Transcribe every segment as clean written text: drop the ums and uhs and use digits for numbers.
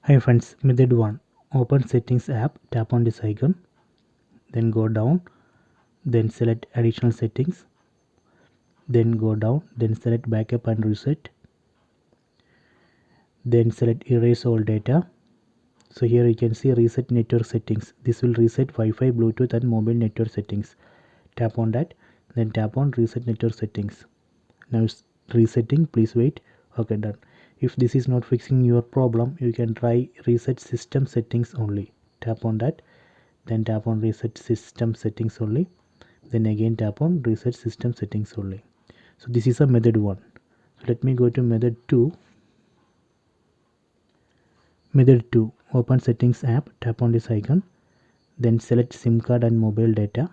Hi friends, method 1. Open settings app, tap on this icon, then go down, then select additional settings, then go down, then select backup and reset, then select erase all data. So here you can see reset network settings. This will reset Wi-Fi, Bluetooth and mobile network settings. Tap on that, then tap on reset network settings. Now it's resetting, please wait. Okay, done. If this is not fixing your problem, you can try reset system settings only. Tap on that, then tap on reset system settings only, then again tap on reset system settings only. So this is a method 1. So let me go to method 2. Method 2, open settings app, tap on this icon, then select SIM card and mobile data,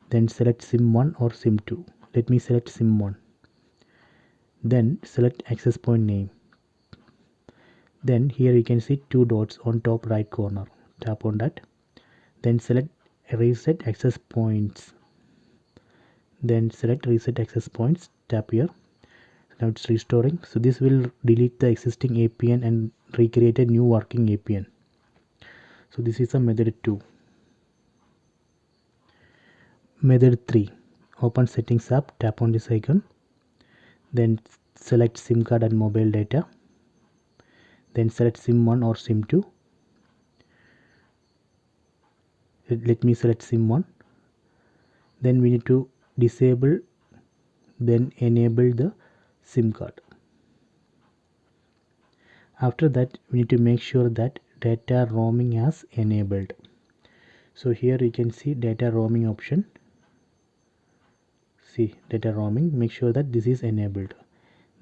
then select SIM 1 or SIM 2. Let me select SIM 1. Then select access point name. Then here you can see 2 dots on top right corner. Tap on that. Then select reset access points. Then select reset access points. Tap here. Now it's restoring. So this will delete the existing APN and recreate a new working APN. So this is a method 2. Method 3. Open settings app. Tap on this icon. Then select SIM card and mobile data. Then select SIM 1 or SIM 2. Let me select SIM 1. Then we need to disable, then enable the SIM card. After that, we need to make sure that data roaming has enabled. So here you can see data roaming option. See data roaming, make sure that this is enabled.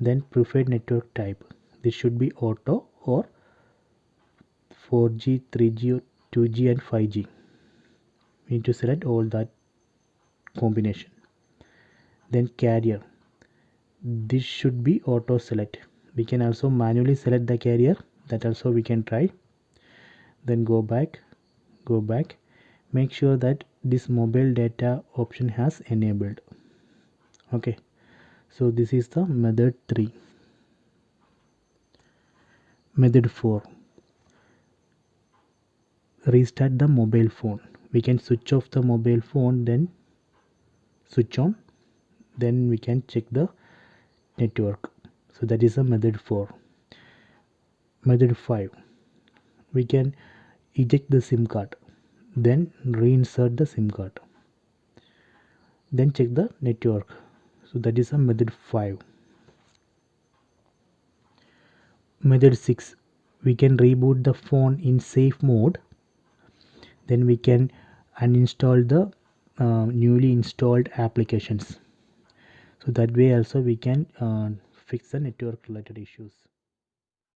Then preferred network type, this should be auto or 4G, 3G, 2G and 5G. We need to select all that combination. Then carrier, this should be auto select. We can also manually select the carrier, that also we can try. Then go back, make sure that this mobile data option has enabled. Okay, so this is the method 3. Method 4, restart the mobile phone. We can switch off the mobile phone, then switch on, then we can check the network. So that is a method 4. Method 5, we can eject the SIM card, then reinsert the SIM card, then check the network. So that is a method 5. Method 6, we can reboot the phone in safe mode, then we can uninstall the newly installed applications. So that way also we can fix the network related issues.